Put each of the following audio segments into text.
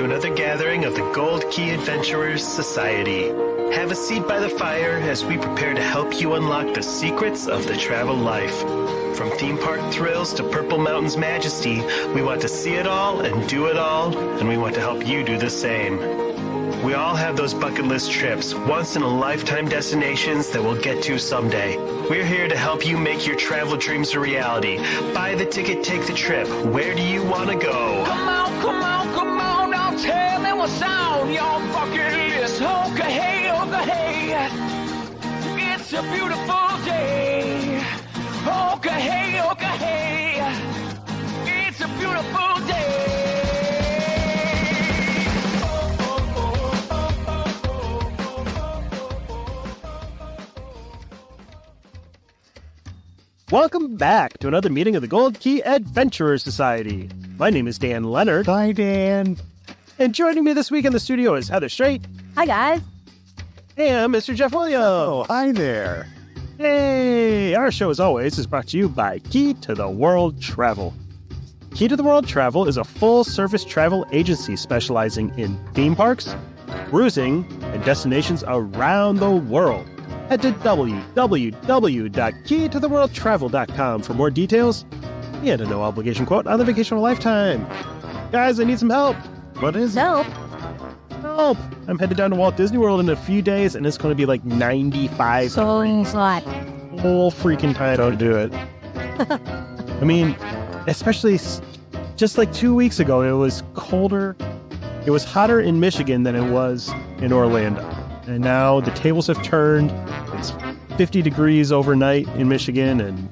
to another gathering of the Gold Key Adventurers Society. Have a seat by the fire as we prepare to help you unlock the secrets of the travel life. From theme park thrills to Purple Mountain's majesty, we want to see it all and do it all, and we want to help you do the same. We all have those bucket list trips, once-in-a-lifetime destinations that we'll get to someday. We're here to help you make your travel dreams a reality. Buy the ticket, take the trip. Where do you want to go? Come on, come on, come on, now tell me what's on your bucket list. Okay, hey, okay, hey. It's a beautiful day. Okay, hey, okay, hey. It's a beautiful day. Welcome back to another meeting of the Gold Key Adventurer Society. My name is Dan Leonard. Hi, Dan. And joining me this week in the studio is Heather Strait. Hi, guys. And Mr. Jeff Williams. Oh, hi there. Hey! Our show, as always, is brought to you by Key to the World Travel. Key to the World Travel is a full-service travel agency specializing in theme parks, cruising, and destinations around the world. Head to www.keytotheworldtravel.com for more details and a no-obligation quote on the vacation of a lifetime. Guys, I need some help. What is it? Help. Help! I'm headed down to Walt Disney World in a few days, and it's going to be like 95. So hot. Whole freaking time to do it. I mean, especially just like 2 weeks ago, it was colder. It was hotter in Michigan than it was in Orlando. And now the tables have turned. It's 50 degrees overnight in Michigan and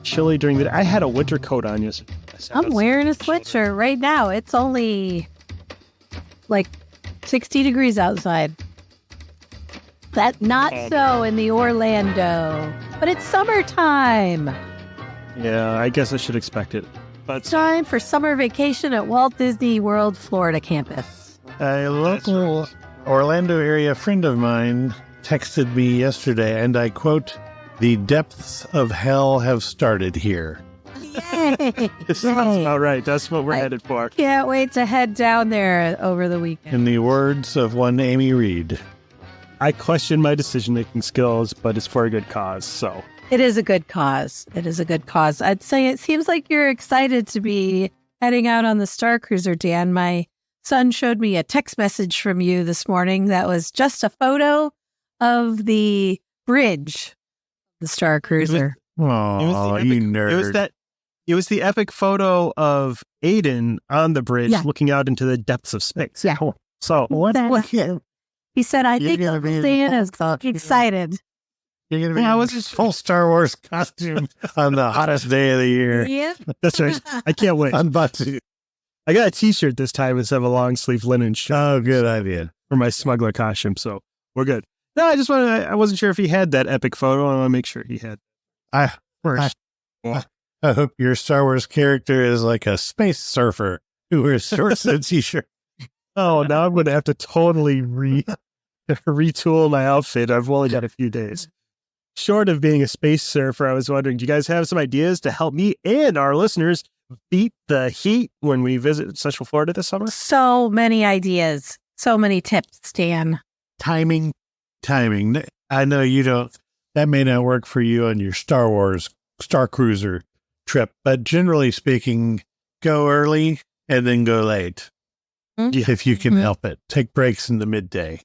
chilly during the day. I had a winter coat on yesterday. I'm wearing a sweatshirt right now. It's only like 60 degrees outside. That not so in the Orlando, but it's summertime. Yeah, I guess I should expect it. But Time for summer vacation at Walt Disney World, Florida campus. A local Orlando area friend of mine texted me yesterday, and I quote, "The depths of hell have started here." Yay! That's about right. That's what we're headed for. Can't wait to head down there over the weekend. In the words of one Amy Reed. I question my decision-making skills, but it's for a good cause, so. It is a good cause. It is a good cause. I'd say it seems like you're excited to be heading out on the Star Cruiser, Dan. My son showed me a text message from you this morning that was just a photo of the bridge, the Star Cruiser. Oh, you nerd. It was the epic photo of Aiden on the bridge looking out into the depths of space. Yeah. So He said, I think Santa's excited. You're going to be in this full Star Wars costume on the hottest day of the year. Yep. That's right. I can't wait. I'm about to. I got a t-shirt this time instead of a long sleeve linen shirt. Oh, good idea. For my smuggler costume, so we're good. No, I wasn't sure if he had that epic photo. I want to make sure he had. I hope your Star Wars character is like a space surfer who wears shorts and t-shirt. Oh, now I'm going to have to totally retool my outfit. I've only got a few days. Short of being a space surfer, I was wondering, do you guys have some ideas to help me and our listeners beat the heat when we visit Central Florida this summer? So many ideas. So many tips, Dan. Timing. I know you don't, that may not work for you on your Star Cruiser trip, but generally speaking, go early and then go late. Mm-hmm. If you can help it. Take breaks in the midday.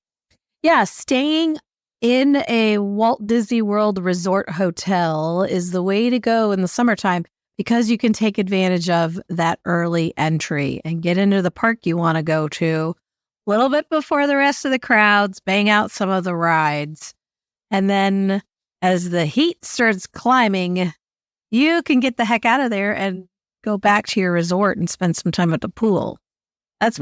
Yeah, staying in a Walt Disney World resort hotel is the way to go in the summertime because you can take advantage of that early entry and get into the park you want to go to a little bit before the rest of the crowds, bang out some of the rides. And then as the heat starts climbing, you can get the heck out of there and go back to your resort and spend some time at the pool. That's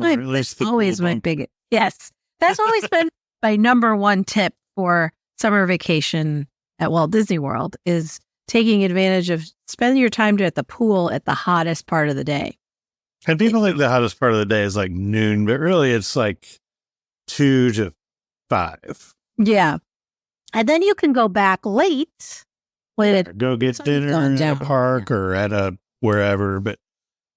always my big, yes. That's always been my number one tip for summer vacation at Walt Disney World is taking advantage of spending your time at the pool at the hottest part of the day. And people think the hottest part of the day is like noon, but really it's like 2 to 5. Yeah. And then you can go back late. Go get dinner in a park or at a wherever, but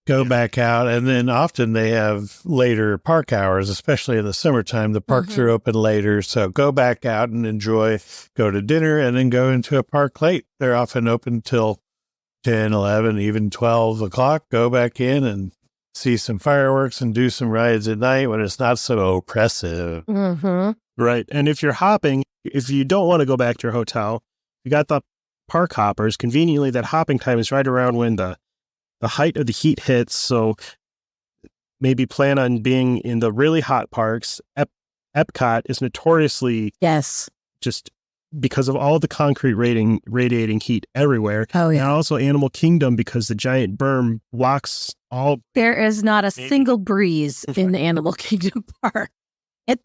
go back out. And then often they have later park hours, especially in the summertime. The parks are open later. So go back out and enjoy, go to dinner, and then go into a park late. They're often open till 10, 11, even 12 o'clock. Go back in and see some fireworks and do some rides at night when it's not so oppressive. Right. And if you're hopping, if you don't want to go back to your hotel, you got the park hoppers. Conveniently, that hopping time is right around when the height of the heat hits. So maybe plan on being in the really hot parks. Epcot is notoriously just because of all the concrete radiating heat everywhere. Oh, yeah. And also Animal Kingdom, because the giant berm blocks all. There is not a single breeze in the Animal Kingdom Park.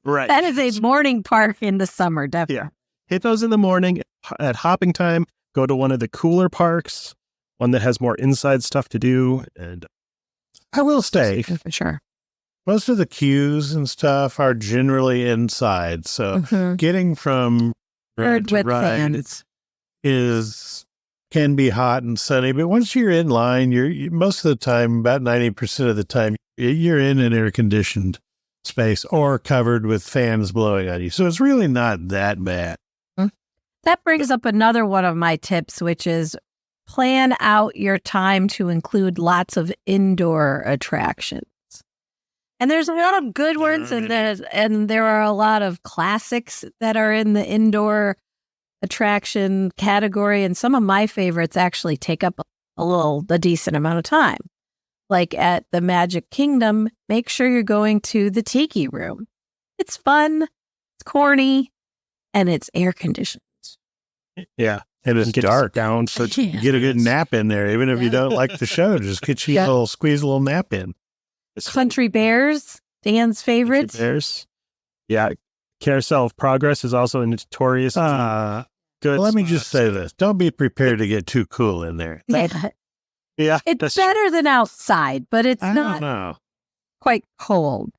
Right. That is a morning park in the summer, definitely. Yeah. Hit those in the morning. At hopping time, go to one of the cooler parks, one that has more inside stuff to do. And I will say, for sure, most of the queues and stuff are generally inside. So getting from Heard to with ride fans. can be hot and sunny. But once you're in line, you most of the time, about 90% of the time, you're in an air-conditioned space or covered with fans blowing on you. So it's really not that bad. That brings up another one of my tips, which is plan out your time to include lots of indoor attractions. And there's a lot of good ones, and there are a lot of classics that are in the indoor attraction category. And some of my favorites actually take up a decent amount of time. Like at the Magic Kingdom, make sure you're going to the Tiki Room. It's fun, it's corny, and it's air conditioned. yeah. And it's dark. Down. So you get a good nap in there. Even if you don't like the show, just get you squeeze a little nap in. Country Bears, Dan's favorite. Bears. Yeah. Carousel of Progress is also a notorious good. Well, let me just say this. Don't be prepared to get too cool in there. Yeah. It's better than outside, but it's I not don't know. quite cold.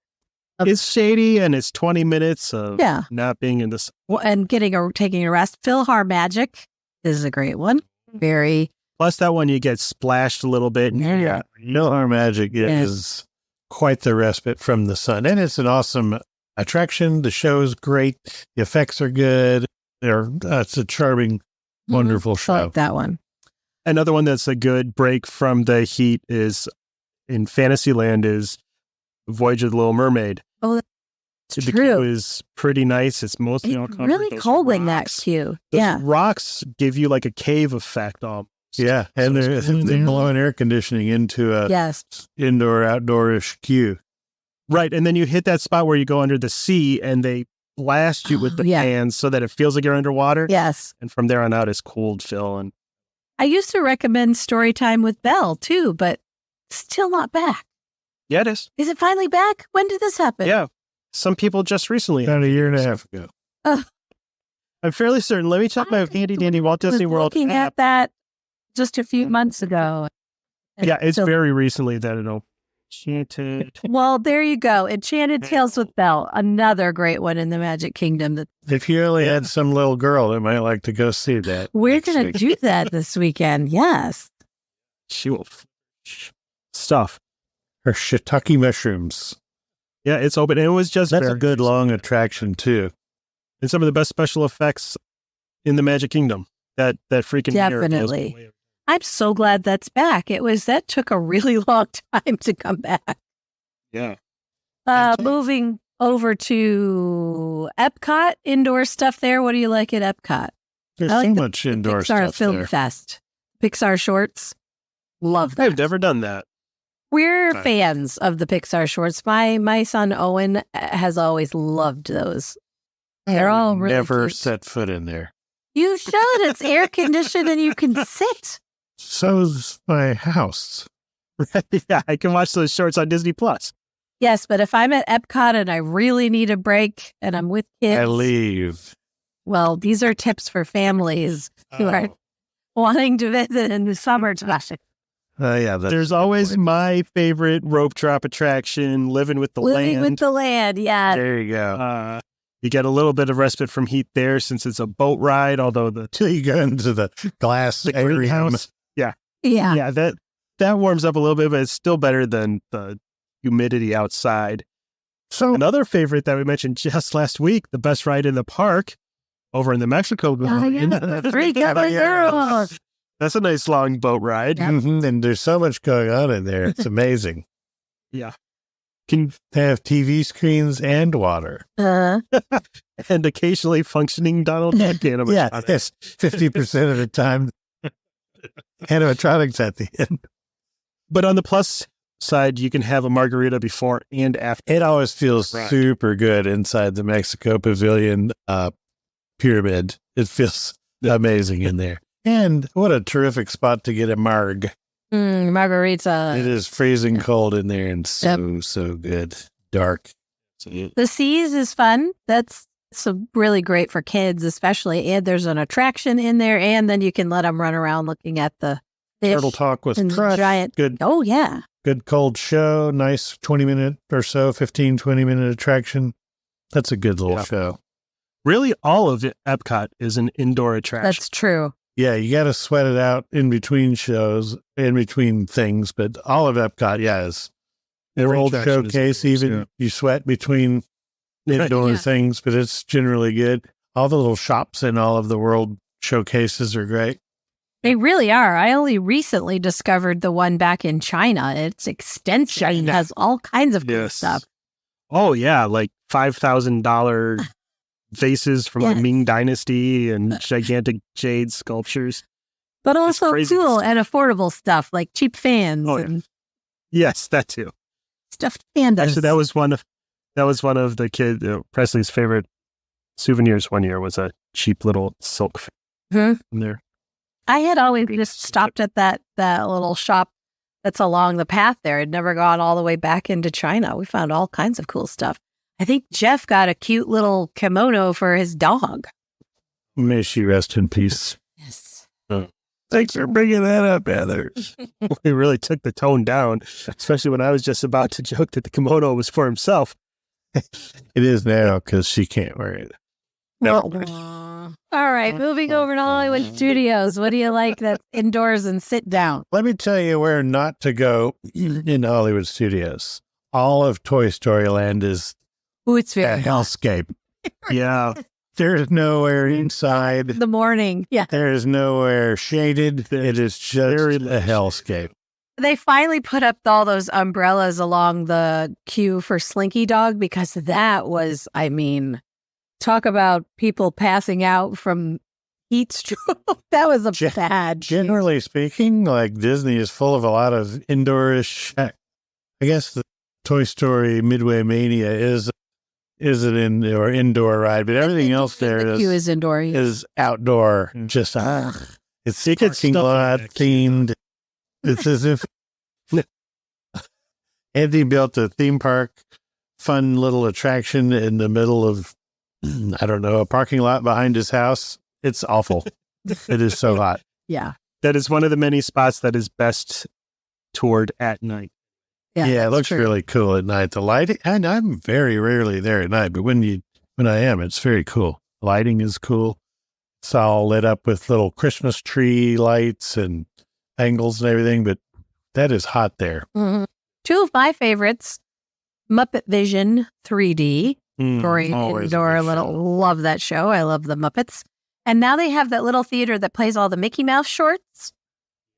It's shady, and it's 20 minutes of not being in the. Well, and taking a rest. PhilharMagic is a great one. Very. Plus, that one you get splashed a little bit. Yeah. PhilharMagic is quite the respite from the sun. And it's an awesome attraction. The show is great. The effects are good. It's a charming, wonderful show. I like that one. Another one that's a good break from the heat is in Fantasyland is Voyage of the Little Mermaid. Oh, that's the true. queue is pretty nice. It's mostly all covered. Really Those cold in that rocks- queue. Those rocks give you like a cave effect almost. Yeah, and they're blowing air conditioning into a indoor, outdoorish queue. Right, and then you hit that spot where you go under the sea, and they blast you with the fans so that it feels like you're underwater. Yes. And from there on out, it's cold, Phil. And I used to recommend story time with Belle, too, but still not back. yeah, it is. Is it finally back? When did this happen? Yeah, some people just recently. About a year and a half ago. I'm fairly certain. Let me check my handy dandy Walt Disney World looking app. at that just a few months ago. Yeah, it's very recently that it'll. Enchanted. Well, there you go. Enchanted Tales with Belle, another great one in the Magic Kingdom. If you only had some little girl that might like to go see that. We're going to do that this weekend. Yes. She will stuff. Her shiitake mushrooms. Yeah, it's open. And it was just That's a very good long attraction, too. And some of the best special effects in the Magic Kingdom. That freaking mirror blows me Definitely. away. I'm so glad that's back. That took a really long time to come back. Yeah. Moving over to Epcot, indoor stuff there. What do you like at Epcot? There's I like so the much indoor Pixar stuff Film there. Fest. Pixar shorts. Love that. I've never done that. We're fans of the Pixar shorts. My son Owen has always loved those. They're all really Never cute. set foot in there. You should. It's air conditioned and you can sit. So's my house. Yeah, I can watch those shorts on Disney Plus. Yes, but if I'm at Epcot and I really need a break and I'm with kids, I leave. well, these are tips for families who are wanting to visit in the summertime. Yeah, There's always my favorite rope drop attraction, Living with the Living Land. with the Land, yeah. There you go. You get a little bit of respite from heat there since it's a boat ride, although Till you go into the glass the aquarium. greenhouse. Yeah. Yeah, that that warms up a little bit, but it's still better than the humidity outside. So Another favorite that we mentioned just last week, the best ride in the park over in the Mexico Pavilion. Three Caballeros. That's a nice long boat ride. Yep. and there's so much going on in there. It's amazing. Yeah. They have TV screens and water. Uh, And occasionally functioning Donald Duck animatronics. Yeah, yes, 50% of the time, animatronics at the end. But on the plus side, you can have a margarita before and after. It always feels Right. super good inside the Mexico Pavilion pyramid. It feels amazing in there. And what a terrific spot to get a marg. margarita. It is freezing cold in there and so good. Dark. The Seas is fun. That's really great for kids, especially. And there's an attraction in there, and then you can let them run around looking at the fish. Turtle Talk with and Crush. giant. Good, Oh yeah, good cold show. Nice 20-minute or so, 15, 20-minute attraction. That's a good little Yeah. show. Really, all of Epcot is an indoor attraction. that's true. Yeah, you got to sweat it out in between shows, in between things. But all of Epcot, is the Every World attraction is Showcase. indoors, Even yeah. you sweat between indoor Yeah. things, but it's generally good. All the little shops in all of the World Showcases are great. They really are. I only recently discovered the one back in China. It's extensive. It has all kinds of cool stuff. Oh, yeah. Like $5,000 vases from the Yes. Ming Dynasty and gigantic jade sculptures. But also crazy cool stuff. and affordable stuff like cheap fans Oh, yeah. and Yes, that too. stuffed pandas. Actually, that was one of the kid Presley's favorite souvenirs one year was a cheap little silk fan Mhm. from there. I had always just stopped at that little shop that's along the path there. I'd never gone all the way back into China. We found all kinds of cool stuff. I think Jeff got a cute little kimono for his dog. May she rest in peace. Yes. Thanks for bringing that up, Heather. We really took the tone down, especially when I was just about to joke that the kimono was for himself. It is now because she can't wear it. No. All right, moving over to Hollywood Studios. What do you like that's indoors and sit down? Let me tell you where not to go in Hollywood Studios. All of Toy Story Land is Ooh, it's a very hellscape. Yeah. There's nowhere inside. the morning. Yeah. There is nowhere shaded. It is just Very a hellscape. They finally put up all those umbrellas along the queue for Slinky Dog because that was, I mean, talk about people passing out from heat stroke. That was a bad. Generally speaking, like Disney is full of a lot of indoorish. I guess the Toy Story Midway Mania is an indoor ride, but everything else there the queue is indoor. is outdoor. Just it's It gets parking stuff lot in there. themed. It's as if Andy built a theme park, fun little attraction in the middle of, I don't know, a parking lot behind his house. It's awful. It is so hot. Yeah. That is one of the many spots that is best toured at night. Yeah, it that's looks true. really cool at night. The lighting, and I'm very rarely there at night, but when I am, it's very cool. Lighting is cool. It's all lit up with little Christmas tree lights and angles and everything, but that is hot there. Mhm. Two of my favorites, Muppet Vision 3D. Great always a indoor good little, love that show. I love the Muppets. And now they have that little theater that plays all the Mickey Mouse shorts.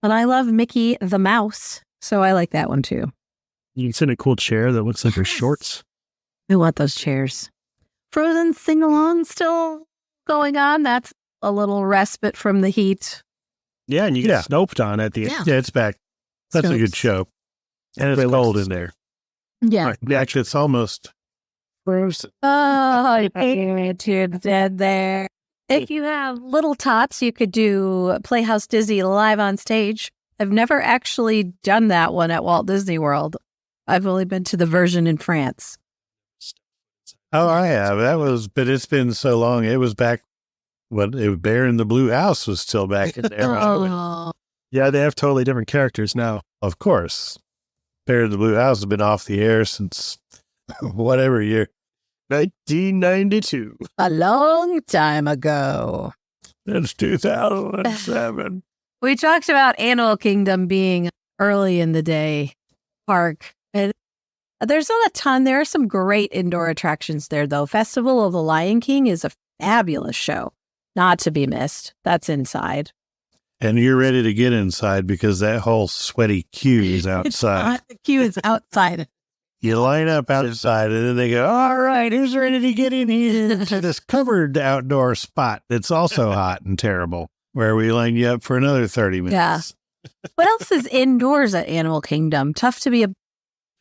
And I love Mickey the Mouse. So I like that one too. You can sit in a cool chair that looks like her shorts. I want those chairs. Frozen sing along still going on. That's a little respite from the heat. Yeah, and you get snoped on at the end. Yeah. Yeah, it's back. That's a good Snopes. show. And it's Wait, cold what's- in there. Yeah. Actually, it's almost frozen. Oh, you're dead there. If you have little tots, you could do Playhouse Disney live on stage. I've never actually done that one at Walt Disney World. I've only been to the version in France. Oh, I have. But it's been so long. It was back when Bear in the Blue House was still back in there. Oh, Yeah, they have totally different characters now. Of course. Bear in the Blue House has been off the air since whatever year. 1992. a long time ago. It's 2007. We talked about Animal Kingdom being early in the day park. And there's not a ton. There are some great indoor attractions there, though. Festival of the Lion King is a fabulous show, not to be missed. That's inside. And you're ready to get inside because that whole sweaty queue is outside. The queue is outside. You line up outside and then they go, all right, who's ready to get in here to this covered outdoor spot that's also hot and terrible, where we line you up for another 30 minutes. Yeah. What else is indoors at Animal Kingdom? Tough to be a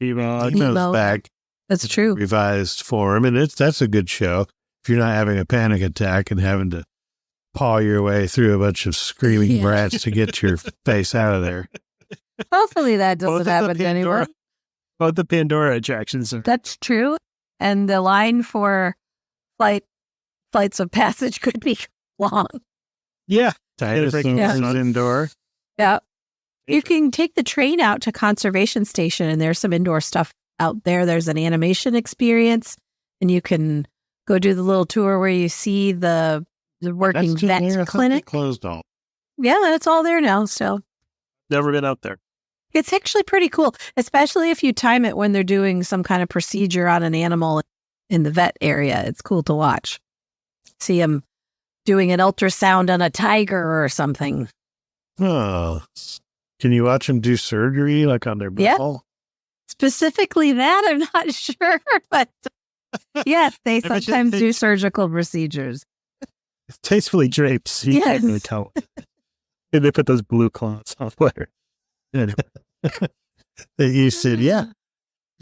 Nemo's back. That's true. Revised form. And that's a good show. If you're not having a panic attack and having to paw your way through a bunch of screaming brats to get your face out of there. Hopefully that doesn't happen to anyone. Both the Pandora attractions are. That's true. And the line for flights of passage could be long. Yeah. Dinosaurs indoor. Yeah. You can take the train out to Conservation Station, and there's some indoor stuff out there. There's an animation experience, and you can go do the little tour where you see the working vet clinic. Closed all. Yeah, that's all there now still. Never been out there. It's actually pretty cool, especially if you time it when they're doing some kind of procedure on an animal in the vet area. It's cool to watch. See them doing an ultrasound on a tiger or something. Oh, can you watch them do surgery like on their butthole? Specifically that, I'm not sure, but yes, they sometimes do surgical procedures. It's tastefully draped, so you can't really tell. And they put those blue cloths on there. That you said,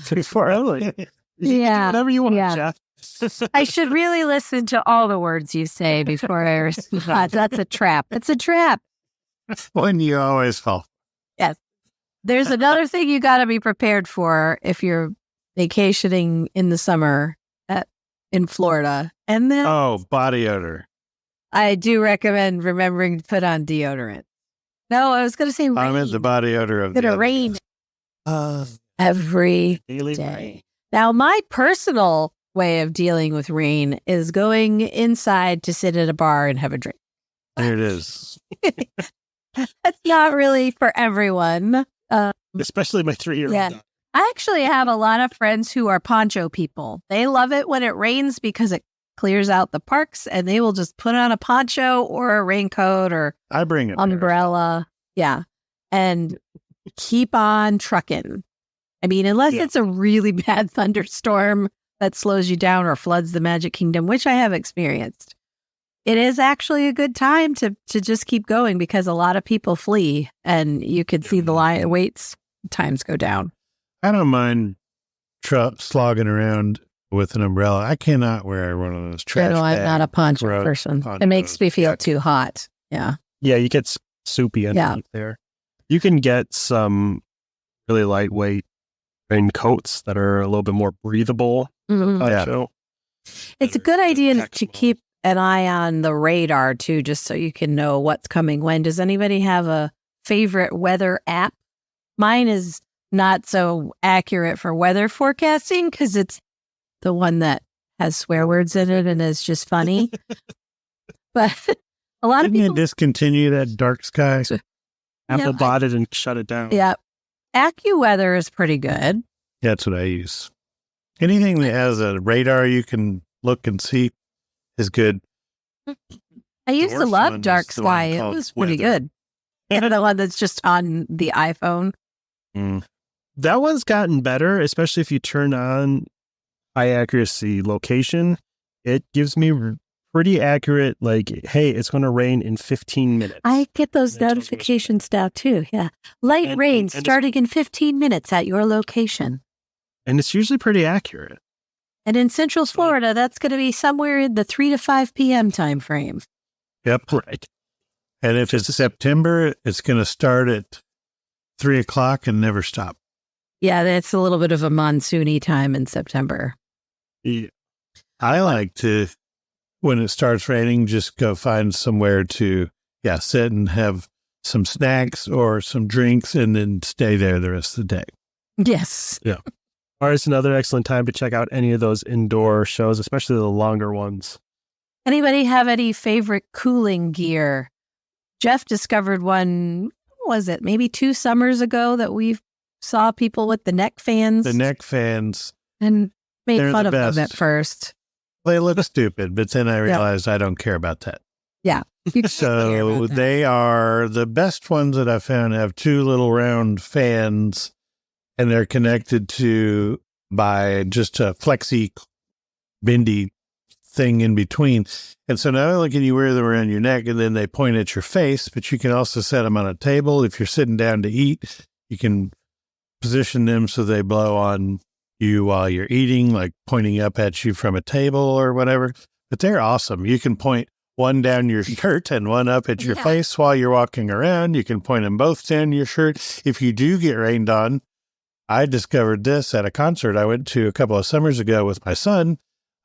Before early. Yeah. Whatever you want, Yeah. Jeff. I should really listen to all the words you say before I respond. That's a trap. It's a trap. when you always fall. Yes. There's another thing you got to be prepared for if you're vacationing in the summer in Florida. And then body odor. I do recommend remembering to put on deodorant. No, I was going to say rain. I meant the body odor of it's going to rain every Daily day. rain. Now, my personal way of dealing with rain is going inside to sit at a bar and have a drink. There it is. That's not really for everyone. Especially my 3-year-old. Yeah. daughter. I actually have a lot of friends who are poncho people. They love it when it rains because it clears out the parks, and they will just put on a poncho or a raincoat or I bring it. umbrella. Yeah. And keep on trucking. I mean, unless it's a really bad thunderstorm that slows you down or floods the Magic Kingdom, which I have experienced. It is actually a good time to just keep going because a lot of people flee, and you could see the waits times go down. I don't mind slogging around with an umbrella. I cannot wear one of those trash No, I'm bag not a poncho person. It makes me feel too hot. Yeah. Yeah, you get soupy underneath there. You can get some really lightweight raincoats that are a little bit more breathable. Mm-hmm. It's a good idea to keep an eye on the radar too, just so you can know what's coming when. Does anybody have a favorite weather app? Mine is not so accurate for weather forecasting because it's the one that has swear words in it and is just funny. But a lot of people discontinue that dark sky. Apple bought it and shut it down. Yeah. AccuWeather is pretty good. That's what I use. Anything that has a radar you can look and see is good. I used to love Dark Sky. It was pretty good. And the one that's just on the iPhone. That one's gotten better, especially if you turn on high accuracy location. It gives me pretty accurate, like, hey, it's going to rain in 15 minutes. I get those notifications now too. Yeah. Light rain starting in 15 minutes at your location. And it's usually pretty accurate. And in Central Florida, that's going to be somewhere in the 3 to 5 p.m. time frame. Yep. Right. And if it's September, it's going to start at 3 o'clock and never stop. Yeah, that's a little bit of a monsoony time in September. Yeah. I like to, when it starts raining, just go find somewhere to, sit and have some snacks or some drinks and then stay there the rest of the day. Yes. Yeah. Or it's another excellent time to check out any of those indoor shows, especially the longer ones. Anybody have any favorite cooling gear? Jeff discovered one was it? Maybe 2 summers ago that we saw people with the neck fans. The neck fans. And made They're fun the of them best. at first. They look stupid, but then I realized I don't care about that. Yeah. So they are the best ones that I found have 2 little round fans, and they're connected to by just a flexi bendy thing in between. And so not only can you wear them around your neck and then they point at your face, but you can also set them on a table. If you're sitting down to eat, you can position them so they blow on you while you're eating, like pointing up at you from a table or whatever. But they're awesome. You can point one down your shirt and one up at your face while you're walking around. You can point them both down your shirt. If you do get rained on, I discovered this at a concert I went to a couple of summers ago with my son.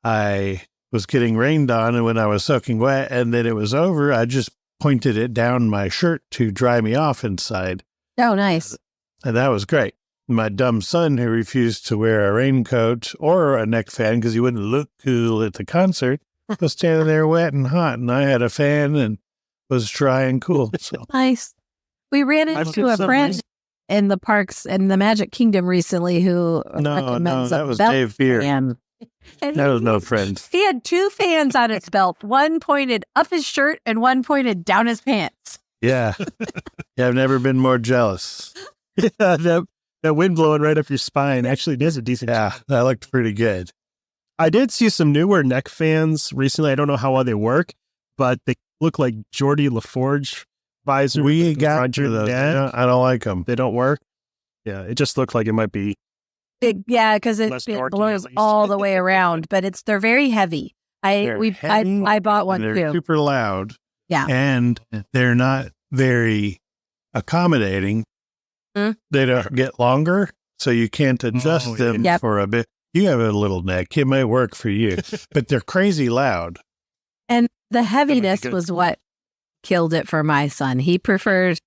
I was getting rained on, and when I was soaking wet and then it was over, I just pointed it down my shirt to dry me off inside. Oh, nice. And that was great. My dumb son, who refused to wear a raincoat or a neck fan because he wouldn't look cool at the concert, was standing there wet and hot, and I had a fan and was dry and cool. So Nice. We ran into a friend in the parks in the Magic Kingdom recently who recommends that a was belt Dave Beer. fan. And That was no friend. he had 2 fans on his belt. One pointed up his shirt and one pointed down his pants. Yeah. I've never been more jealous. that wind blowing right up your spine actually does a decent Yeah, job. that looked pretty good. I did see some newer neck fans recently. I don't know how well they work, but they look like Geordie LaForge visor. We got Roger to those. Dad. I don't like them. They don't work. Yeah, it just looked like it might be. Because it Less dorky, blows at least. all the way around, but they're very heavy. Heavy, I bought one and they're too. super loud. Yeah. And they're not very accommodating. Hmm? They don't get longer, so you can't adjust them Yep. for a bit. You have a little neck. It might work for you, but they're crazy loud. And the heaviness good. was what killed it for my son. He preferred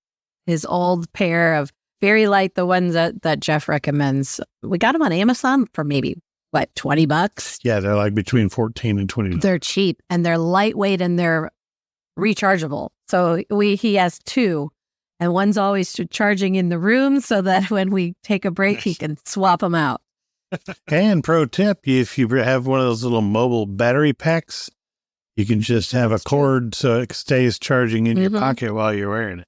his old pair of very light, the ones that Jeff recommends. We got them on Amazon for maybe, $20? Yeah, they're like between 14 and 20. They're cheap and they're lightweight and they're rechargeable. So he has 2 and one's always charging in the room so that when we take a break, he can swap them out. And pro tip, if you have one of those little mobile battery packs, you can just have a cord so it stays charging in your pocket while you're wearing it.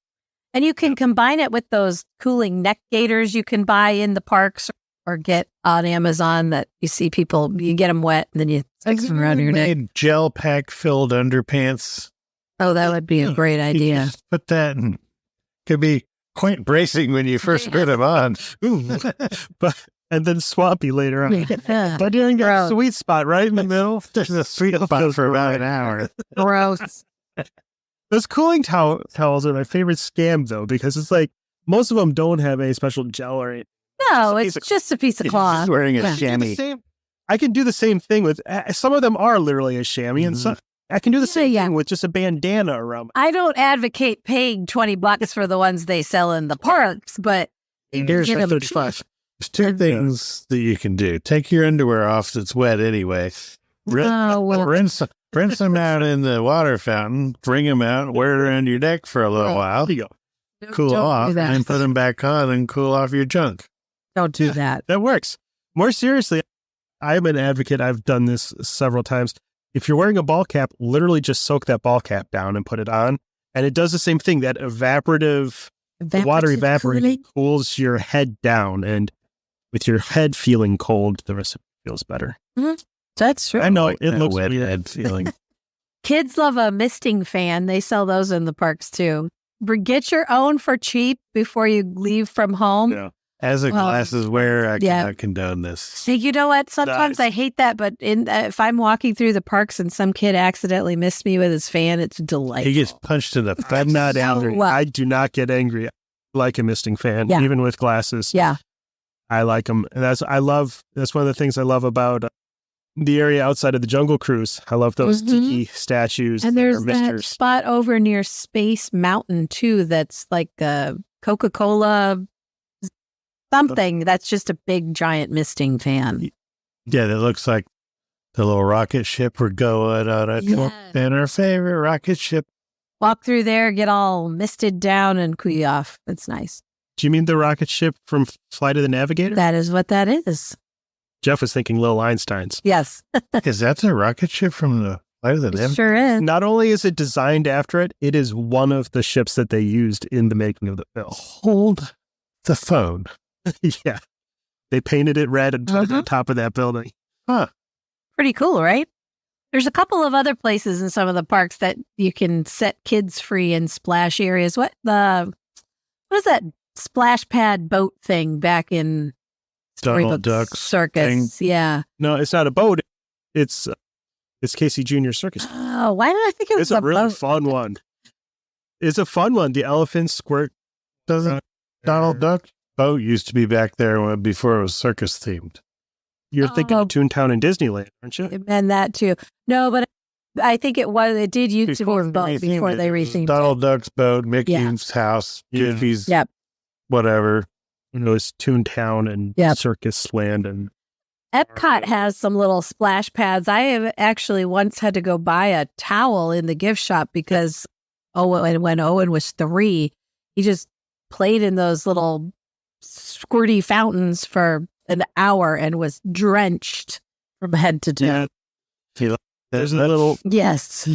And you can combine it with those cooling neck gaiters you can buy in the parks or get on Amazon that you see people, you get them wet and then you stick them around your neck. Made gel pack filled underpants. Oh, that would be a great You idea. just put that in. Could be quite bracing when you first put them on. But and then swampy later on. Yeah. But you're in Gross. that sweet spot right in the middle. There's a sweet spot for about an hour. Gross. Those cooling towels are my favorite scam, though, because it's like most of them don't have any special gel or anything. No, It's it's just a piece of He's cloth. just wearing a Yeah. chamois. I can do the same thing with some of them are literally a chamois, and some I can do the same thing with just a bandana around. I don't advocate paying $20 for the ones they sell in the parks, but There's get 'em 35. There's 2 things that you can do. Take your underwear off that's wet anyway. Oh, well. Rinse them out in the water fountain. Bring them out. Wear it around your neck for a little while. There you go. Cool Don't do off. that. And put them back on and cool off your junk. Don't do that. That works. More seriously, I'm an advocate. I've done this several times. If you're wearing a ball cap, literally just soak that ball cap down and put it on. And it does the same thing. That the water evaporating cools your head down. And with your head feeling cold, the rest of it feels better. That's true. I know Like it that looks wet weird. head feeling. Kids love a misting fan. They sell those in the parks too. Get your own for cheap before you leave from home. Yeah. As a Well, glasses wearer, I yeah. cannot condone this. See, you know what? Sometimes Nice. I hate that, but if I'm walking through the parks and some kid accidentally missed me with his fan, it's delightful. He gets punched in the face. I'm not So, angry. I do not get angry. I like a misting fan, Yeah. even with glasses. Yeah. I like them. And that's one of the things I love about the area outside of the Jungle Cruise. I love those tiki statues. And that there's are that misters. spot over near Space Mountain too that's like a Coca-Cola something. That's just a big, giant misting fan. Yeah, that looks like the little rocket ship we're going on a trip Yeah. in our favorite rocket ship. walk through there, get all misted down, and cool you off. It's nice. Do you mean the rocket ship from Flight of the Navigator? That is what that is. Jeff was thinking Little Einstein's. Yes, Is that the rocket ship from the Flight of the it Navigator? sure is. Not only is it designed after it, it is one of the ships that they used in the making of the film. Hold the phone. Yeah. They painted it red and put it on top of that building. Huh. Pretty cool, right? There's a couple of other places in some of the parks that you can set kids free in splash areas. What is that splash pad boat thing back in Donald Storybook Duck's Circus? Yeah. No, it's not a boat. It's Casey Jr. Circus. Oh, why did I think it was It's a really boat? fun one. It's a fun one. The elephants squirt. Doesn't Donald Duck boat used to be back there before it was circus themed? You're thinking Oh. of Toontown and Disneyland, aren't you? And that too. No, but I think it did used to be boat they before themed they it. It was rethemed Donald Duck's boat, Mickey's Yeah. house, Yeah. Goofy's Yep. whatever. It was Toontown and Yep. Circus Land. And Epcot has some little splash pads. I have actually once had to go buy a towel in the gift shop because when Owen was 3, he just played in those little squirty fountains for an hour and was drenched from head to toe. yeah, there's a little Yes.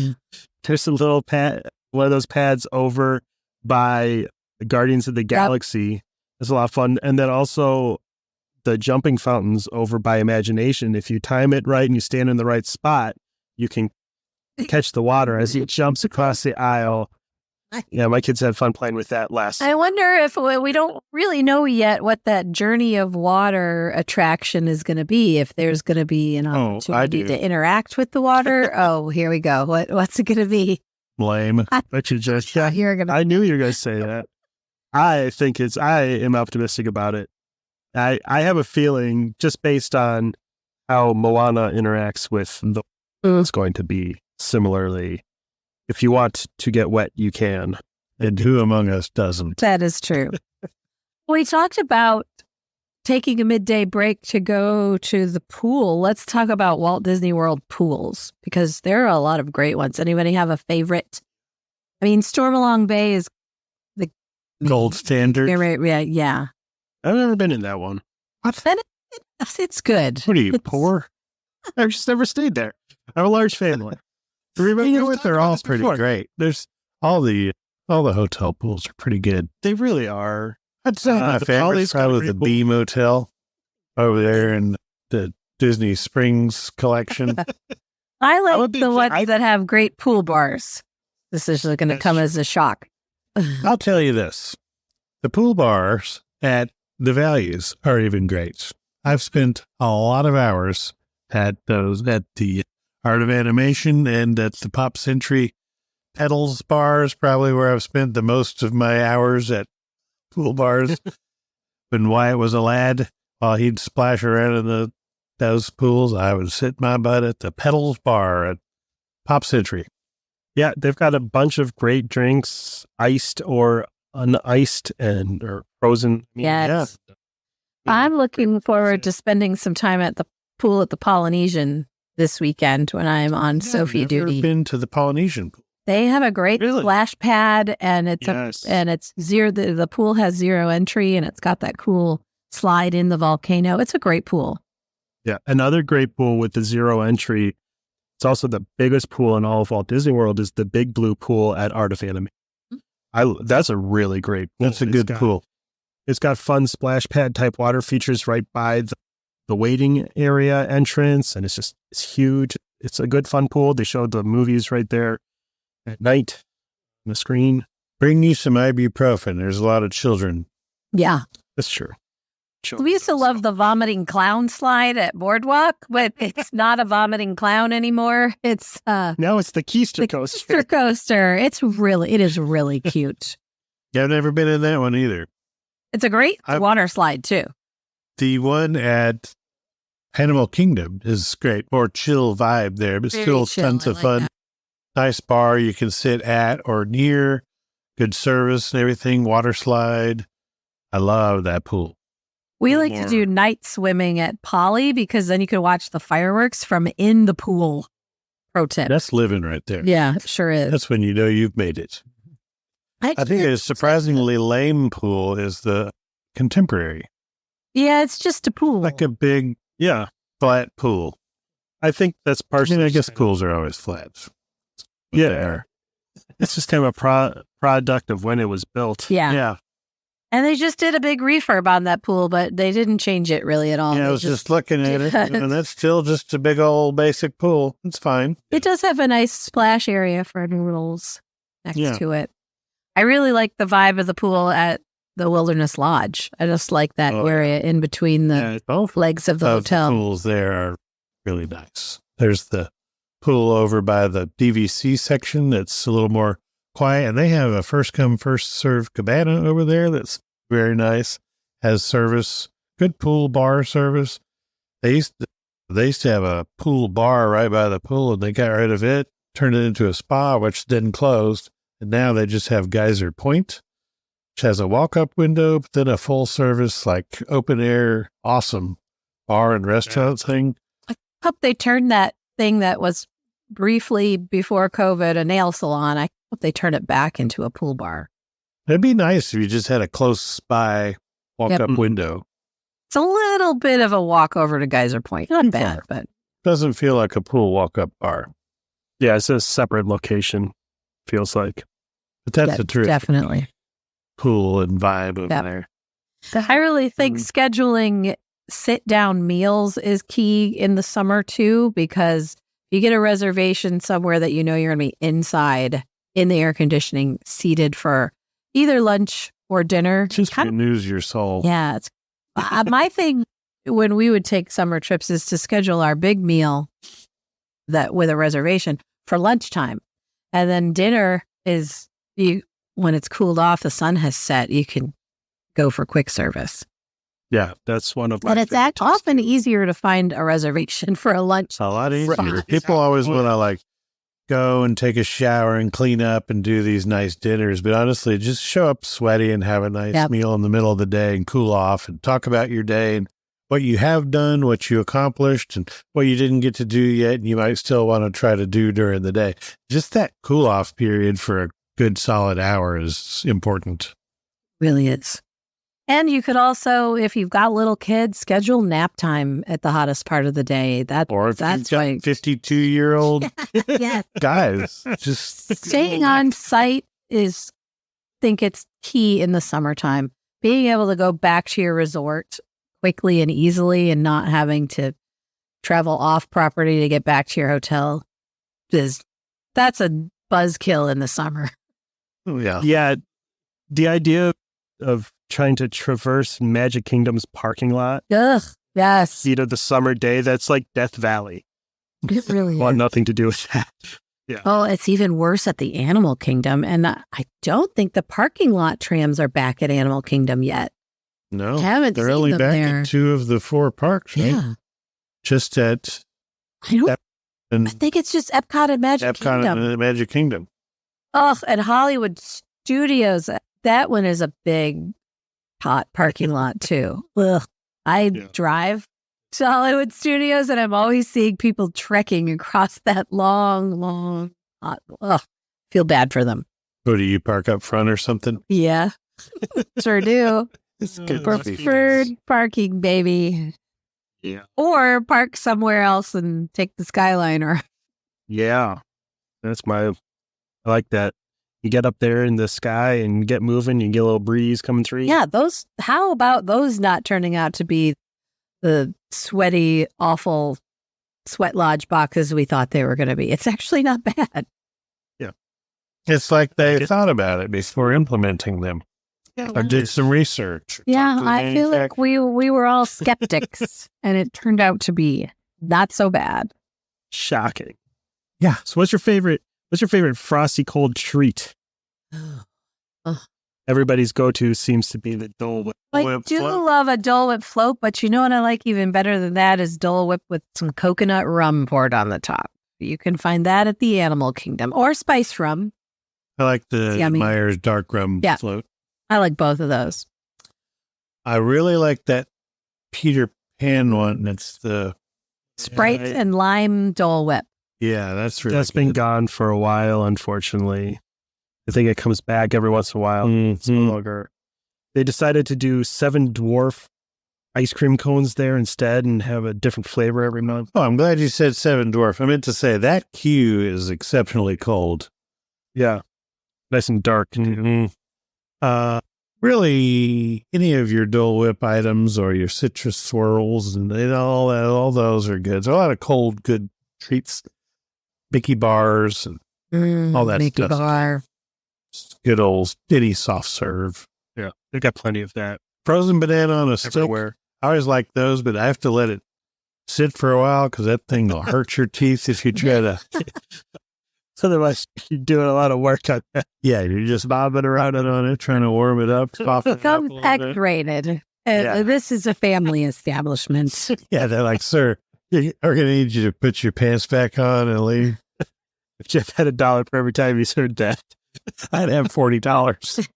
pad, one of those pads over by Guardians of the Galaxy. It's a lot of fun. And then also the jumping fountains over by Imagination. If you time it right and you stand in the right spot, you can catch the water as it jumps across the aisle. Yeah, my kids had fun playing with that last. I wonder if we don't really know yet what that Journey of Water attraction is going to be. If there's going to be an I opportunity do. to interact with the water. Oh, here we go. What's it going to be? Lame. But you just, yeah, You're going to. I knew you were going to say that. I am optimistic about it. I have a feeling just based on how Moana interacts with it's going to be similarly. If you want to get wet, you can. And who among us doesn't? That is true. We talked about taking a midday break to go to the pool. Let's talk about Walt Disney World pools because there are a lot of great ones. Anybody have a favorite? I mean, Stormalong Bay is the Gold standard. Yeah. I've never been in that one. It's good. What are you, It's- poor? I've just never stayed there. I have a large family. You know what? They're all this pretty before. great. There's all the hotel pools are pretty good. They really are. I'd say my the favorite's Poly's got a probably great the pool. B Motel over there in the Disney Springs collection. I I'm a like big the fan. ones that have great pool bars. This is going to That's come true. as a shock. I'll tell you this. The pool bars at the Values are even great. I've spent a lot of hours at those at the Art of Animation and at the Pop Century Pedals bars, probably where I've spent the most of my hours at pool bars. When Wyatt was a lad, while he'd splash around in those pools, I would sit my butt at the Pedals bar at Pop Century. Yeah, they've got a bunch of great drinks, iced or uniced or frozen. Yes. I'm looking forward to spending some time at the pool at the Polynesian this weekend when I'm on Sophie I've never duty. been to the Polynesian pool. They have a great Really? splash pad, and it's Yes. it's zero. The pool has zero entry, and it's got that cool slide in the volcano. It's a great pool. Yeah, another great pool with the zero entry. It's also the biggest pool in all of Walt Disney World is the Big Blue Pool at Art of Animation. That's a really great pool. That's a good pool. It's got fun splash pad type water features right by the waiting area entrance, and it's huge. It's a good fun pool. They showed the movies right there at night on the screen. Bring you some ibuprofen. There's a lot of children. Yeah, That's true. we used to love the vomiting clown slide at Boardwalk, but it's not a vomiting clown anymore. It's Now it's the Keister the coaster. Keister coaster. It is really cute. Yeah, I've never been in that one either. It's a great water slide too. The one at Animal Kingdom is great. More chill vibe there, but Very still chill. tons I of like fun. that. Nice bar you can sit at or near. Good service and everything. Water slide. I love that pool. We like to do night swimming at Poly because then you can watch the fireworks from in the pool. Pro tip. That's living right there. Yeah, it sure is. That's when you know you've made it. I think a surprisingly lame pool is the contemporary. Yeah, it's just a pool. Like a big, flat pool. I think that's partially. I guess pools are always flat. Yeah. It's just kind of a product of when it was built. Yeah. Yeah. And they just did a big refurb on that pool, but they didn't change it really at all. Yeah, I was just looking at it, and that's still just a big old basic pool. It's fine. It does have a nice splash area for noodles next to it. I really like the vibe of the pool at the Wilderness Lodge. I just like that area in between the both legs of the hotel. The pools there are really nice. There's the pool over by the DVC section that's a little more quiet, and they have a first come first served cabana over there that's very nice. Has service, good pool bar service. They used to have a pool bar right by the pool, and they got rid of it, turned it into a spa, which then closed, and now they just have Geyser Point, which has a walk up window, but then a full service like open air awesome bar and restaurant thing. I hope they turned that thing that was briefly before COVID a nail salon. I hope they turn it back into a pool bar. It'd be nice if you just had a close by walk-up window. It's a little bit of a walk over to Geyser Point. Not bad, but... Doesn't feel like a pool walk-up bar. Yeah, it's a separate location, feels like. But that's a terrific definitely pool and vibe over there. I really think scheduling sit-down meals is key in the summer, too, because you get a reservation somewhere that you know you're going to be inside in the air conditioning, seated for either lunch or dinner. Just renews your soul. Yeah. It's, my thing when we would take summer trips is to schedule our big meal that with a reservation for lunchtime. And then dinner is when it's cooled off, the sun has set, you can go for quick service. Yeah, that's one of my. And it's often easier to find a reservation for a lunch. It's a lot easier. People always want to go and take a shower and clean up and do these nice dinners. But honestly, just show up sweaty and have a nice meal in the middle of the day and cool off and talk about your day and what you have done, what you accomplished, and what you didn't get to do yet, and you might still want to try to do during the day. Just that cool off period for a good solid hour is important. Really is. And you could also, if you've got little kids, schedule nap time at the hottest part of the day. Or if you've got 52-year-old guys, just staying on site is, I think it's key in the summertime. Being able to go back to your resort quickly and easily and not having to travel off property to get back to your hotel that's a buzzkill in the summer. Oh, yeah. Yeah. The idea of trying to traverse Magic Kingdom's parking lot. Ugh, yes. Heat of the summer day, that's like Death Valley. It really Want is. nothing to do with that. Yeah. Oh, it's even worse at the Animal Kingdom. And I don't think the parking lot trams are back at Animal Kingdom yet. No, haven't they're seen only them back there. in 2 of the 4 parks, right? Yeah. Just at I think it's just Epcot and Magic Kingdom. And Magic Kingdom. Oh, and Hollywood Studios. That one is a big, hot parking lot, too. Ugh. I drive to Hollywood Studios, and I'm always seeing people trekking across that long, hot. Ugh. Feel bad for them. Oh, do you park up front or something? Yeah. Sure do. It's Preferred parking, baby. Yeah. Or park somewhere else and take the Skyliner. Yeah. I like that. You get up there in the sky and get moving, you get a little breeze coming through. Yeah, how about those not turning out to be the sweaty, awful sweat lodge boxes we thought they were going to be? It's actually not bad. Yeah. It's like they thought about it before implementing them. Or did some research. Yeah, I feel like we were all skeptics, and it turned out to be not so bad. Shocking. Yeah. So what's your favorite frosty cold treat? Everybody's go-to seems to be the Dole Whip. I do love a Dole Whip float, but you know what I like even better than that is Dole Whip with some coconut rum poured on the top. You can find that at the Animal Kingdom, or spice rum. I like the Myers dark rum float. I like both of those. I really like that Peter Pan one. It's the Sprite and lime Dole Whip. Yeah, that's really That's been gone for a while, unfortunately. I think it comes back every once in a while. It's no longer. They decided to do 7 dwarf ice cream cones there instead and have a different flavor every month. Oh, I'm glad you said 7 dwarf. I meant to say that queue is exceptionally cold. Yeah. Nice and dark. Really, any of your Dole Whip items or your citrus swirls and all those are good. There's a lot of cold, good treats, Mickey bars, and all that Mickey stuff. bar. Good old Diddy soft serve. Yeah. They got plenty of that Frozen banana on a stick. everywhere. I always like those, but I have to let it sit for a while because that thing will hurt your teeth if you try to. So otherwise, you're doing a lot of work on that. Yeah, you're just bobbing around on it, trying to warm it up, soften it up a Comes little bit. X-rated. Yeah. This is a family establishment. Yeah, they're like, sir, we're going to need you to put your pants back on and leave. If Jeff had $1 for every time he's heard that. I'd have $40.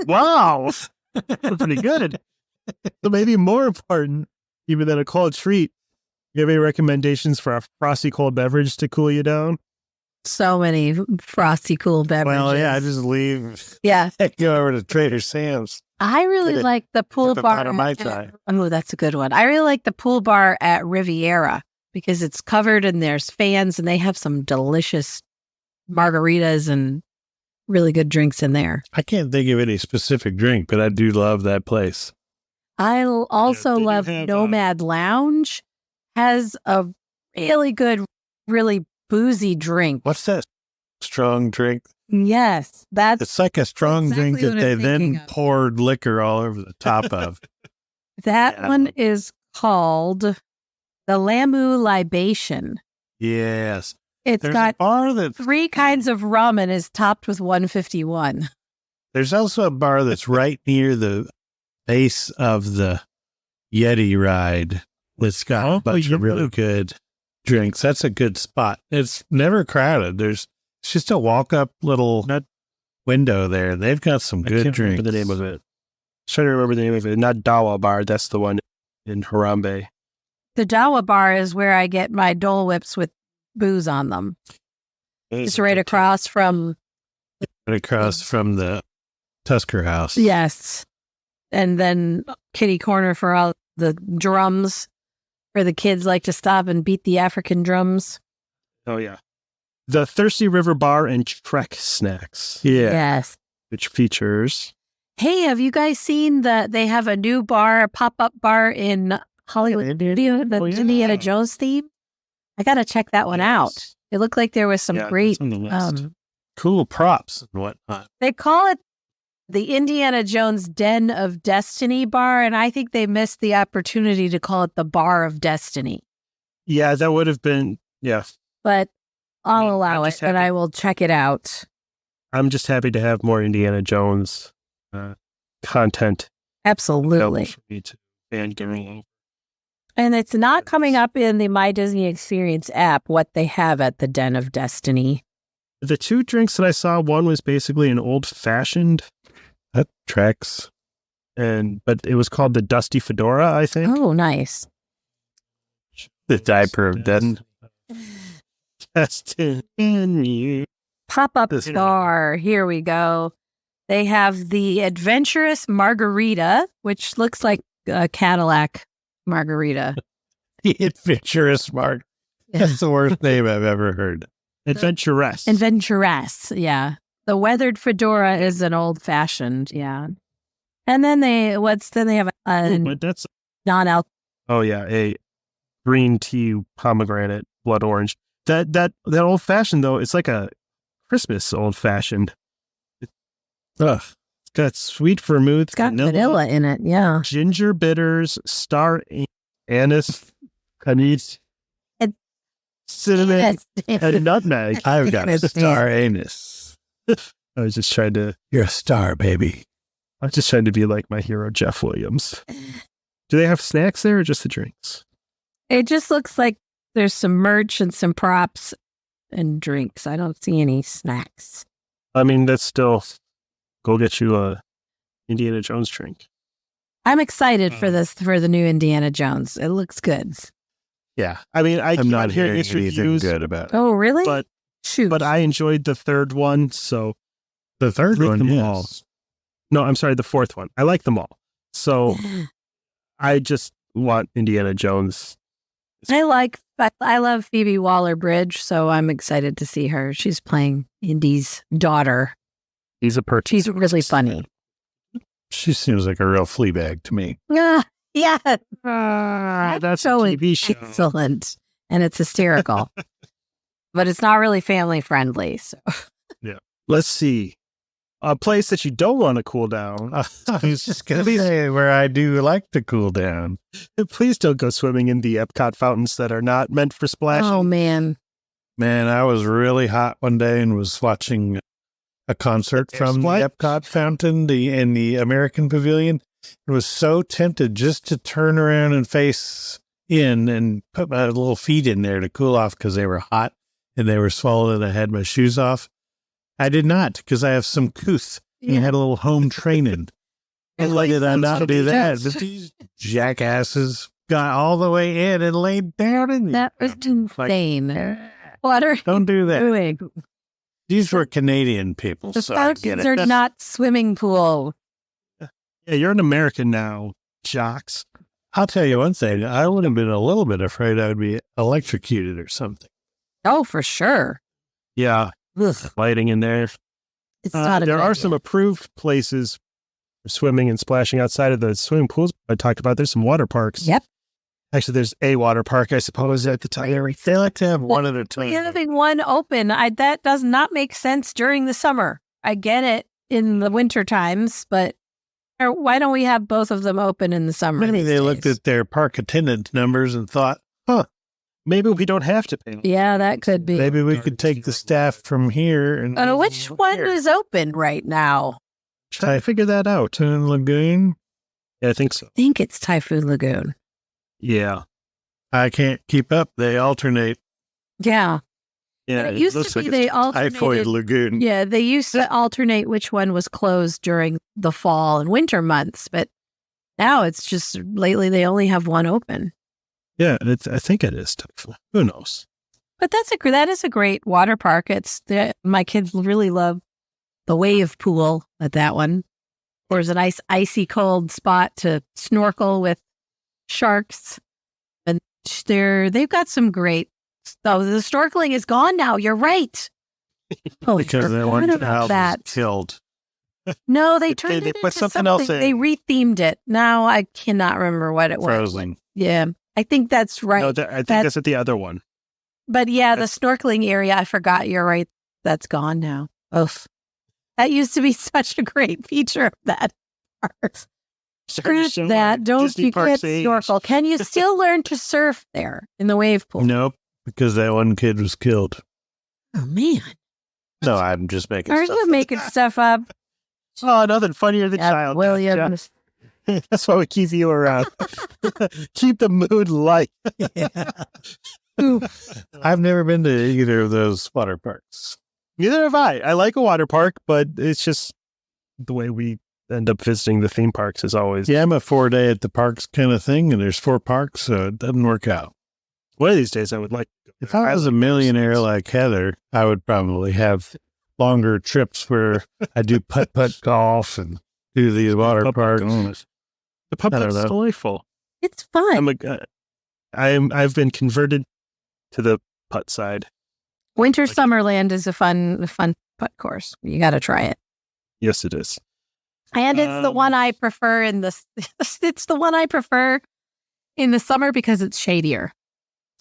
Wow. That's pretty good. So maybe more important, even than a cold treat, you have any recommendations for a frosty cold beverage to cool you down? So many frosty cool beverages. Well, yeah, I just leave. Yeah. Go over to Trader Sam's. I really Get it. like the pool Get a bar. pot of Mai Tai. Oh, that's a good one. I really like the pool bar at Riviera because it's covered and there's fans and they have some delicious margaritas and really good drinks in there. I can't think of any specific drink, but I do love that place. I also they do love have, Nomad Lounge. Has a really good, really boozy drink. What's that strong drink? Yes, that's It's like a strong exactly drink that what they I'm thinking then of. poured liquor all over the top of. that Yeah. one is called the Lamu Libation. Yes. It's There's got a bar that 3 kinds of rum and is topped with 151. there's also a bar that's right near the base of the Yeti ride. It's got a bunch of really good drinks. That's a good spot. It's never crowded. It's just a walk up little window there. They've got some I good can't drinks. remember the name of it. Trying to remember the name of it. Not Dawa Bar. That's the one in Harambe. The Dawa bar is where I get my Dole Whips with booze on them. It's right across from, Right across from the Tusker House. yes. And then kitty corner for all the drums where the kids like to stop and beat the African drums. Oh, yeah. The Thirsty River Bar and Trek Snacks, Yeah. Yes. which features... Hey, have you guys seen that they have a new bar, a pop-up bar in Hollywood, the Indiana Jones theme? I got to check that one out. It looked like there was some great, on the list. Cool props and whatnot. they call it the Indiana Jones Den of Destiny bar, and I think they missed the opportunity to call it the Bar of Destiny. Yeah, that would have been... Yeah. But I'll I'm allow just it, and happy- I will check it out. I'm just happy to have more Indiana Jones content available Absolutely. for me to fangirl over. And it's not coming up in the My Disney Experience app, what they have at the Den of Destiny. The 2 drinks that I saw, one was basically an old-fashioned, That tracks. but it was called the Dusty Fedora, I think. Oh, nice. The diaper of death. Destiny. Pop-up This- bar. Here we go. They have the Adventurous Margarita, which looks like a Cadillac margarita. The Adventurous Mark. That's the worst name I've ever heard. Adventurous. Adventurous, yeah. The Weathered Fedora is an old-fashioned, yeah. And then they have a But that's... non-alcoholic. Oh, yeah, a green tea pomegranate blood orange. That old-fashioned, though, it's like a Christmas old-fashioned. Ugh. It's got sweet vermouth, It's got vanilla in it, yeah. ginger bitters, star anise, anise, And- cinnamon, and nutmeg. I've got a star anus. I was just trying to You're a star, baby. be like my hero, Jeff Williams. Do they have snacks there or just the drinks? It just looks like there's some merch and some props and drinks. I don't see any snacks. I mean, that's still go get you a Indiana Jones drink. I'm excited for the new Indiana Jones. It looks good. Yeah. I mean, I'm not hearing mixed anything reviews, good about it. Oh, really? but Shoot. but I enjoyed the third one, so The third Like one, them yes. all. No, I'm sorry, the fourth one. I like them all. So I just want Indiana Jones. I love Phoebe Waller-Bridge, so I'm excited to see her. She's playing Indy's daughter. He's a purchase. She's really funny. She seems like a real flea bag to me. Yeah. That's show a is TV show. excellent, and it's hysterical. But it's not really family friendly. So Let's see. A place that you don't want to cool down. I was just going to say where I do like to cool down. Please don't go swimming in the Epcot fountains that are not meant for splashing. oh man. Man, I was really hot one day and was watching a concert from the What? Epcot fountain in the American Pavilion. I was so tempted just to turn around and face in and put my little feet in there to cool off because they were hot and they were swollen and I had my shoes off. I did not because I have some couth and I had a little home training. And did I not do that? But these jackasses got all the way in and laid down in there. That was insane. What are Don't do you that. doing? These were Canadian people, The so I get fountains it. are not swimming pool. Yeah, you're an American now, jocks. I'll tell you one thing. I would have been a little bit afraid I would be electrocuted or something. Oh, for sure. Yeah, lighting in there. It's not a there good are idea. some approved places for swimming and splashing outside of the swimming pools. I talked about there's some water parks. Yep. Actually, there's a water park, I suppose, at the time. They like to have one at a time. Having one open, that does not make sense during the summer. I get it in the winter times, but why don't we have both of them open in the summer? Maybe these they looked days? at their park attendant numbers and thought, Maybe we don't have to pay. Yeah, that could be. maybe we could take the staff from here and Which one is open right now? Try to figure that out. Typhoon Lagoon. Yeah, I think so. I think it's Typhoon Lagoon. Yeah. I can't keep up. They alternate. Yeah. Yeah. But it used looks to be like they Typhoid alternated. Lagoon. Yeah, they used to alternate which one was closed during the fall and winter months, but now it's just lately they only have one open. Yeah, I think it is. Who knows? But that is a great water park. My kids really love the wave pool at that one. There's a nice icy cold spot to snorkel with sharks, and they've got some great. Oh, the snorkeling is gone now. You're right. Oh, Because that one child was killed. No, they turned They it put into something else in. They rethemed it. Now I cannot remember what it was. Frozen. Yeah, I think that's right. No, I think that's at the other one. But yeah, the That's- snorkeling area, I forgot. You're right. That's gone now. Oof. That used to be such a great feature of that park. Scratch Show that. Don't Disney you Parks can't age. snorkel. Can you still learn to surf there in the wave pool? Nope, because that one kid was killed. Oh man. No, I'm just making Are stuff you up. making stuff up? Oh, nothing funnier than child. Williams. That's why we keep you around. Keep the mood light. I've never been to either of those water parks. Neither have I. I like a water park, but it's just the way we end up visiting the theme parks is always. Yeah, I'm a 4-day at the parks kind of thing, and there's 4 parks, so it doesn't work out. One of these days I would like. If I was a millionaire like Heather, I would probably have longer trips where I do putt-putt golf and do these water parks. The putt I don't putt's know. delightful. It's fun. I've been converted to the putt side. Winter Summerland is a fun putt course. You got to try it. Yes, it is. And it's the one I prefer it's the one I prefer in the summer because it's shadier.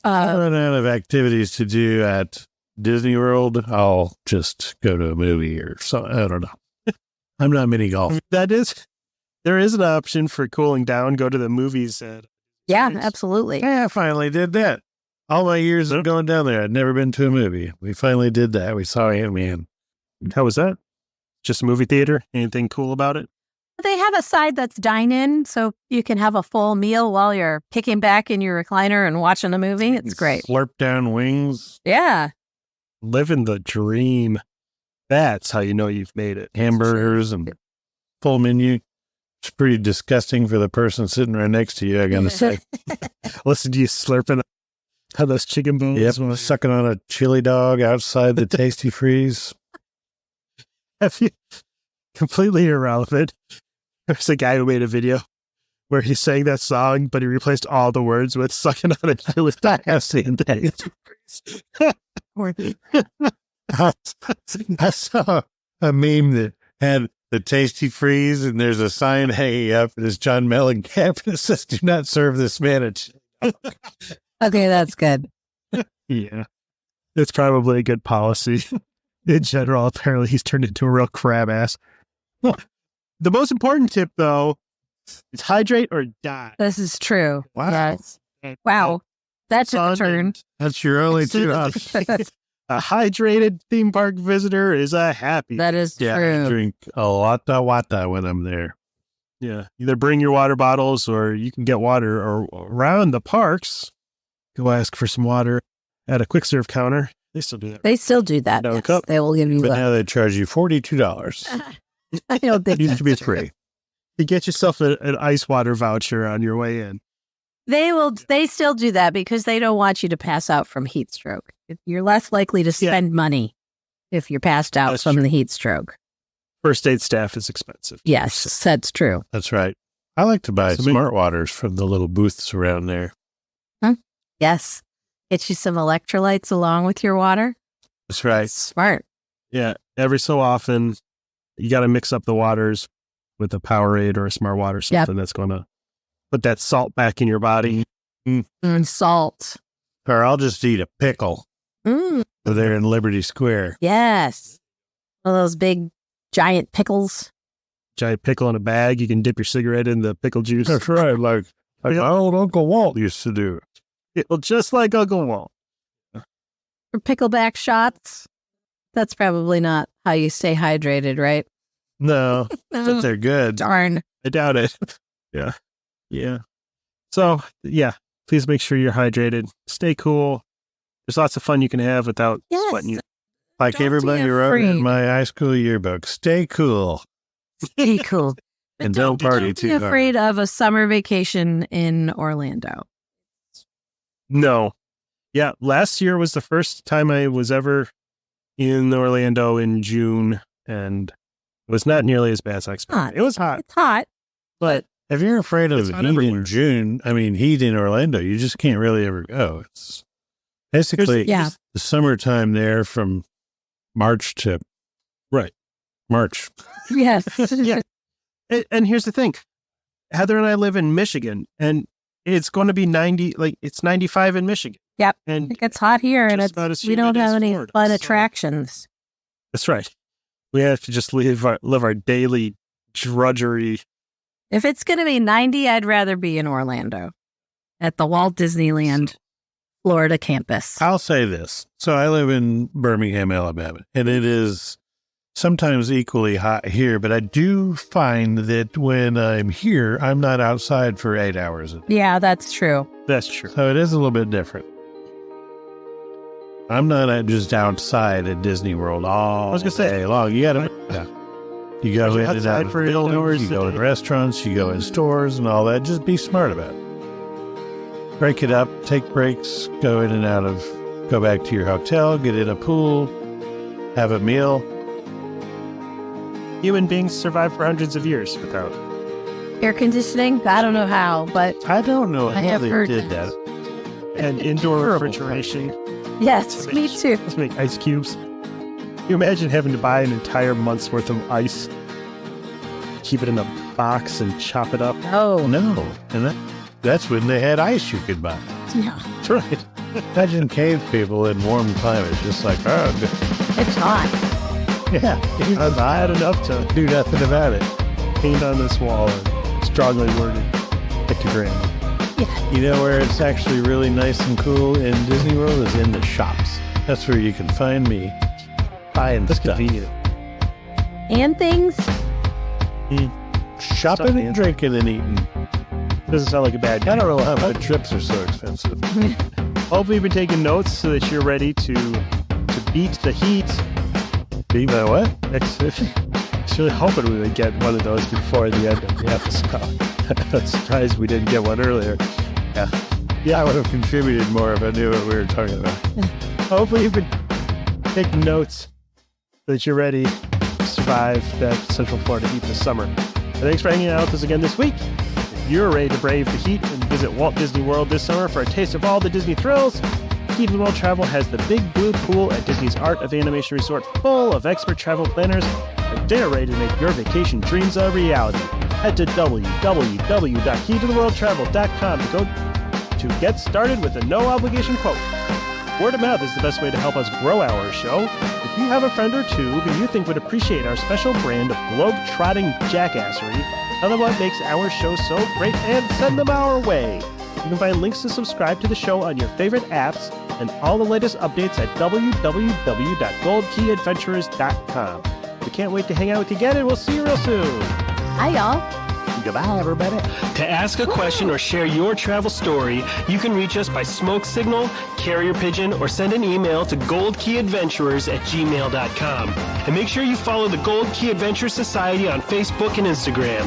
I run out of activities to do at Disney World. I'll just go to a movie or something. I don't know. I'm not mini golf. There is an option for cooling down. Go to the movies. Yeah, absolutely. Yeah, I finally did that. All my years of going down there, I'd never been to a movie. We finally did that. We saw Ant-Man. How was that? Just a movie theater? Anything cool about it? They have a side that's dine-in, so you can have a full meal while you're kicking back in your recliner and watching a movie. It's great. Slurp down wings, Yeah. Living the dream. That's how you know you've made it. hamburgers, and full menu. It's pretty disgusting for the person sitting right next to you, I gotta say. Listen to you slurping How those chicken bones. Yep, sucking on a chili dog outside the Tasty Freeze. Have you, completely irrelevant. There's a guy who made a video where he sang that song, but he replaced all the words with sucking on a chili dog. I have seen that. I saw a meme that had the Tasty Freeze, and there's a sign hanging up, and it's John Mellencamp, and it says, "Do not serve this man a chili dog." Okay, that's good. Yeah. It's probably a good policy. In general, apparently he's turned into a real crab ass. The most important tip, though, is hydrate or die. This is true. Wow. Yes. Wow. That took a turn. That's your only two options. A hydrated theme park visitor is a happy. That is Yeah, I true. drink a lot of water when I'm there. Yeah. Either bring your water bottles or you can get water or around the parks. Go ask for some water at a quick serve counter. They still do that. They still do that. No Yes. cup. They will give you But that. now they charge you $42. I don't think It used to be that's true. free. You get yourself an ice water voucher on your way in. They still do that because they don't want you to pass out from heat stroke. You're less likely to spend money if you're passed out That's from true. the heat stroke. First aid staff is expensive. Yes, that's true. That's right. I like to buy So maybe- smart waters from the little booths around there. Yes. Get you some electrolytes along with your water. That's right. Smart. Yeah. Every so often, you got to mix up the waters with a Powerade or a smart water, something that's going to put that salt back in your body. And salt. Or I'll just eat a pickle Mm, over there in Liberty Square. yes. All those big, giant pickles. Giant pickle in a bag. You can dip your cigarette in the pickle juice. That's right. Like Yep. my old Uncle Walt used to do. Well, just like Uncle Walt. Or pickleback shots. That's probably not how you stay hydrated, right? No, but they're good. Darn. I doubt it. Yeah. Yeah. So, yeah, please make sure you're hydrated. Stay cool. There's lots of fun you can have without Yes. sweating you. Like Don't everybody be wrote in afraid. my high school yearbook, stay cool Stay cool. But and don't party be too hard. afraid of a summer vacation in Orlando. No. Yeah, last year was the first time I was ever in Orlando in June, and it was not nearly as bad as I expected. Hot. It was hot, It's hot. but If you're afraid of It's hot heat everywhere. in June, heat in Orlando, you just can't really ever go. It's basically Yeah. the summertime there from March to Right. March. Yes. Yeah. And here's the thing. Heather and I live in Michigan, and it's going to be 90, like it's 95 in Michigan. Yep. And It gets hot here, and Just about as we don't humid have as any Florida, fun so- attractions. that's right. We have to just live our daily drudgery. If it's going to be 90, I'd rather be in Orlando at the Walt Disneyland Florida campus. I'll say this. So I live in Birmingham, Alabama, and it is sometimes equally hot here, but I do find that when I'm here, I'm not outside for 8 hours a day. Yeah, that's true. That's true. So it is a little bit different. I'm not just outside at Disney World all was gonna say- day long. You gotta, you go in and Outside out of for buildings, hours you a go in day. restaurants, you go in stores and all that. Just be smart about it. Break it up, take breaks, go in and out of, go back to your hotel, get in a pool, have a meal. Human beings survive for hundreds of years without. Air conditioning? I don't know how, but I don't know I how have they heard did that. that. And indoor Terrible refrigeration yes, me too. to make ice cubes. Can you imagine having to buy an entire month's worth of ice, keep it in a box, and chop it up? Oh, No, and that's when they had ice you could buy. yeah. That's right. Imagine cave people in warm climates, just like, oh, It's hot. yeah, I've had enough to do nothing about it. paint on this wall a strongly worded pictogram. You know where it's actually really nice and cool in Disney World is in the shops. That's where you can find me buying That's stuff. convenient. And things? Shopping Stuff, and drinking and eating. Doesn't sound like a bad I guy. don't know how my trips are so expensive. Hopefully you've been taking notes so that you're ready to beat the heat. Beat my what? Next, I was really hoping we would get one of those before the end of the episode. I'm surprised we didn't get one earlier. Yeah. Yeah, I would have contributed more if I knew what we were talking about. Hopefully you could take notes so that you're ready to survive that Central Florida heat this summer. And thanks for hanging out with us again this week. If you're ready to brave the heat and visit Walt Disney World this summer for a taste of all the Disney thrills, Key to the World Travel has the Big Blue Pool at Disney's Art of Animation Resort full of expert travel planners, and they're ready to make your vacation dreams a reality. Head to www.keytotheworldtravel.com to get started with a no-obligation quote. Word of mouth is the best way to help us grow our show. If you have a friend or two who you think would appreciate our special brand of globe-trotting jackassery, tell them what makes our show so great and send them our way. You can find links to subscribe to the show on your favorite apps and all the latest updates at www.goldkeyadventurers.com. We can't wait to hang out with you again, and we'll see you real soon. Hi, y'all. Goodbye, everybody. To ask a question or share your travel story, you can reach us by smoke signal, carrier pigeon, or send an email to goldkeyadventurers@gmail.com. And make sure you follow the Gold Key Adventure Society on Facebook and Instagram.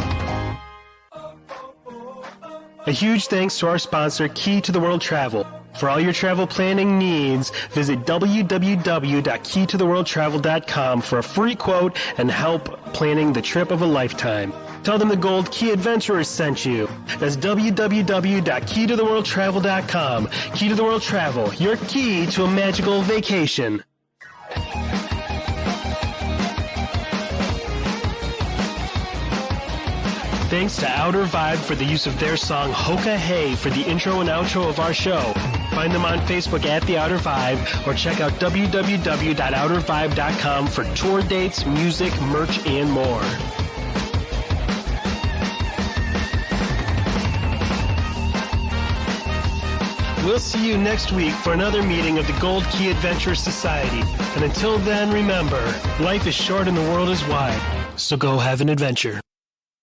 A huge thanks to our sponsor, Key to the World Travel. For all your travel planning needs, visit www.keytotheworldtravel.com for a free quote and help planning the trip of a lifetime. Tell them the Gold Key Adventurers sent you. That's www.keytotheworldtravel.com. Key to the World Travel, your key to a magical vacation. Thanks to Outer Vibe for the use of their song Hoka Hey for the intro and outro of our show. Find them on Facebook at The Outer Vibe or check out www.outervibe.com for tour dates, music, merch, and more. We'll see you next week for another meeting of the Gold Key Adventure Society. And until then, remember, life is short and the world is wide. So go have an adventure.